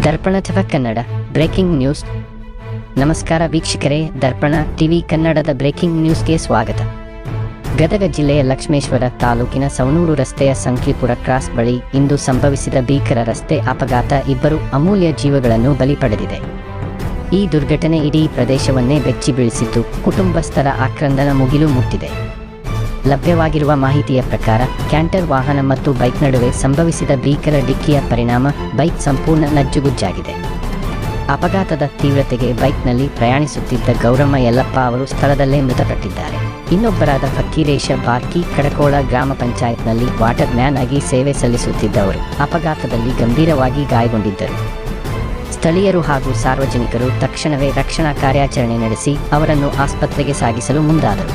ದರ್ಪಣ TV Kannada breaking news. ನಮಸ್ಕಾರ ವೀಕ್ಷಕರೇ, ದರ್ಪಣ TV ಕನ್ನಡದ ಬ್ರೇಕಿಂಗ್ ನ್ಯೂಸ್ಗೆ ಸ್ವಾಗತ. ಗದಗ ಜಿಲ್ಲೆಯ ಲಕ್ಷ್ಮೇಶ್ವರ ತಾಲೂಕಿನ ಸವಣೂರು ರಸ್ತೆಯ ಸಂಕೀಪುರ ಕ್ರಾಸ್ ಬಳಿ ಇಂದು ಸಂಭವಿಸಿದ ಭೀಕರ ರಸ್ತೆ ಅಪಘಾತ ಇಬ್ಬರು ಅಮೂಲ್ಯ ಜೀವಗಳನ್ನು ಬಲಿ ಪಡೆದಿದೆ. ಈ ದುರ್ಘಟನೆ ಇಡೀ ಪ್ರದೇಶವನ್ನೇ ಬೆಚ್ಚಿ ಬೀಳಿಸಿದ್ದು, ಕುಟುಂಬಸ್ಥರ ಆಕ್ರಂದನ ಮುಗಿಲು ಮುಟ್ಟಿದೆ. ಲಭ್ಯವಾಗಿರುವ ಮಾಹಿತಿಯ ಪ್ರಕಾರ ಕ್ಯಾಂಟರ್ ವಾಹನ ಮತ್ತು ಬೈಕ್ ನಡುವೆ ಸಂಭವಿಸಿದ ಭೀಕರ ಡಿಕ್ಕಿಯ ಪರಿಣಾಮ ಬೈಕ್ ಸಂಪೂರ್ಣ ನಜ್ಜುಗುಜ್ಜಾಗಿದೆ. ಅಪಘಾತದ ತೀವ್ರತೆಗೆ ಬೈಕ್ನಲ್ಲಿ ಪ್ರಯಾಣಿಸುತ್ತಿದ್ದ ಗೌರಮ್ಮ ಯಲ್ಲಪ್ಪ ಅವರು ಸ್ಥಳದಲ್ಲೇ ಮೃತಪಟ್ಟಿದ್ದಾರೆ. ಇನ್ನೊಬ್ಬರಾದ ಫಕ್ಕೀರೇಶ ಬಾರ್ಕಿ ಕಡಕೋಳ ಗ್ರಾಮ ಪಂಚಾಯತ್ನಲ್ಲಿ ವಾಟರ್ ಮ್ಯಾನ್ ಆಗಿ ಸೇವೆ ಸಲ್ಲಿಸುತ್ತಿದ್ದವರು ಅಪಘಾತದಲ್ಲಿ ಗಂಭೀರವಾಗಿ ಗಾಯಗೊಂಡಿದ್ದರು. ಸ್ಥಳೀಯರು ಹಾಗೂ ಸಾರ್ವಜನಿಕರು ತಕ್ಷಣವೇ ರಕ್ಷಣಾ ಕಾರ್ಯಾಚರಣೆ ನಡೆಸಿ ಅವರನ್ನು ಆಸ್ಪತ್ರೆಗೆ ಸಾಗಿಸಲು ಮುಂದಾದರು.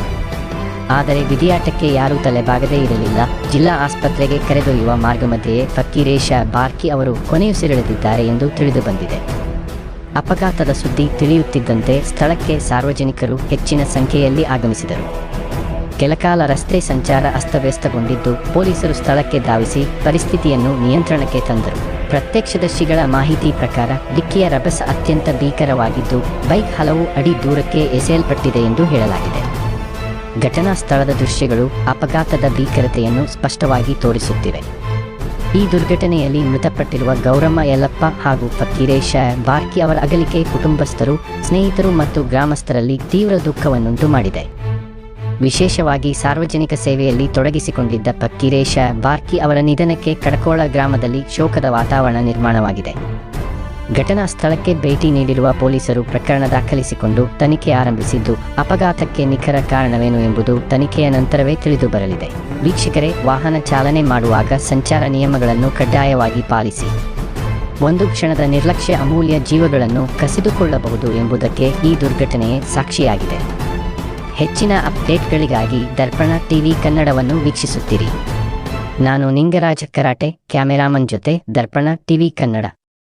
ಆದರೆ ವಿಧಿಯಾಟಕ್ಕೆ ಯಾರೂ ತಲೆಬಾಗದೇ ಇರಲಿಲ್ಲ. ಜಿಲ್ಲಾ ಆಸ್ಪತ್ರೆಗೆ ಕರೆದೊಯ್ಯುವ ಮಾರ್ಗಮಧ್ಯೆಯೇ ಫಕ್ಕೀರೇಶ ಬಾರ್ಕಿ ಅವರು ಕೊನೆಯುಸಿರೆಳೆದಿದ್ದಾರೆ ಎಂದು ತಿಳಿದುಬಂದಿದೆ. ಅಪಘಾತದ ಸುದ್ದಿ ತಿಳಿಯುತ್ತಿದ್ದಂತೆ ಸ್ಥಳಕ್ಕೆ ಸಾರ್ವಜನಿಕರು ಹೆಚ್ಚಿನ ಸಂಖ್ಯೆಯಲ್ಲಿ ಆಗಮಿಸಿದರು. ಕೆಲಕಾಲ ರಸ್ತೆ ಸಂಚಾರ ಅಸ್ತವ್ಯಸ್ತಗೊಂಡಿದ್ದು, ಪೊಲೀಸರು ಸ್ಥಳಕ್ಕೆ ಧಾವಿಸಿ ಪರಿಸ್ಥಿತಿಯನ್ನು ನಿಯಂತ್ರಣಕ್ಕೆ ತಂದರು. ಪ್ರತ್ಯಕ್ಷದರ್ಶಿಗಳ ಮಾಹಿತಿ ಪ್ರಕಾರ ಡಿಕ್ಕಿಯ ರಭಸ ಅತ್ಯಂತ ಭೀಕರವಾಗಿದ್ದು, ಬೈಕ್ ಹಲವು ಅಡಿ ದೂರಕ್ಕೆ ಎಸೆಯಲ್ಪಟ್ಟಿದೆ ಎಂದು ಹೇಳಲಾಗಿದೆ. ಘಟನಾ ಸ್ಥಳದ ದೃಶ್ಯಗಳು ಅಪಘಾತದ ಭೀಕರತೆಯನ್ನು ಸ್ಪಷ್ಟವಾಗಿ ತೋರಿಸುತ್ತಿವೆ. ಈ ದುರ್ಘಟನೆಯಲ್ಲಿ ಮೃತಪಟ್ಟಿರುವ ಗೌರಮ್ಮ ಯಲ್ಲಪ್ಪ ಹಾಗೂ ಫಕ್ಕೀರೇಶ ಬಾರ್ಕಿ ಅವರ ಅಗಲಿಕೆ ಕುಟುಂಬಸ್ಥರು, ಸ್ನೇಹಿತರು ಮತ್ತು ಗ್ರಾಮಸ್ಥರಲ್ಲಿ ತೀವ್ರ ದುಃಖವನ್ನುಂಟು ಮಾಡಿದೆ. ವಿಶೇಷವಾಗಿ ಸಾರ್ವಜನಿಕ ಸೇವೆಯಲ್ಲಿ ತೊಡಗಿಸಿಕೊಂಡಿದ್ದ ಫಕ್ಕೀರೇಶ ಬಾರ್ಕಿ ಅವರ ನಿಧನಕ್ಕೆ ಕಡಕೋಳ ಗ್ರಾಮದಲ್ಲಿ ಶೋಕದ ವಾತಾವರಣ ನಿರ್ಮಾಣವಾಗಿದೆ. ಘಟನಾ ಸ್ಥಳಕ್ಕೆ ಭೇಟಿ ನೀಡಿರುವ ಪೊಲೀಸರು ಪ್ರಕರಣ ದಾಖಲಿಸಿಕೊಂಡು ತನಿಖೆ ಆರಂಭಿಸಿದ್ದು, ಅಪಘಾತಕ್ಕೆ ನಿಖರ ಕಾರಣವೇನು ಎಂಬುದು ತನಿಖೆಯ ನಂತರವೇ ತಿಳಿದು ಬರಲಿದೆ. ವೀಕ್ಷಕರೇ, ವಾಹನ ಚಾಲನೆ ಮಾಡುವಾಗ ಸಂಚಾರ ನಿಯಮಗಳನ್ನು ಕಡ್ಡಾಯವಾಗಿ ಪಾಲಿಸಿ. ಒಂದು ಕ್ಷಣದ ನಿರ್ಲಕ್ಷ್ಯ ಅಮೂಲ್ಯ ಜೀವಗಳನ್ನು ಕಸಿದುಕೊಳ್ಳಬಹುದು ಎಂಬುದಕ್ಕೆ ಈ ದುರ್ಘಟನೆಯೇ ಸಾಕ್ಷಿಯಾಗಿದೆ. ಹೆಚ್ಚಿನ ಅಪ್ಡೇಟ್ಗಳಿಗಾಗಿ ದರ್ಪಣ ಟಿವಿ ಕನ್ನಡವನ್ನು ವೀಕ್ಷಿಸುತ್ತೀರಿ. ನಾನು ನಿಂಗರಾಜ ಕರಾಟೆ, ಕ್ಯಾಮೆರಾಮನ್ ಜೊತೆ ದರ್ಪಣ ಟಿವಿ ಕನ್ನಡ.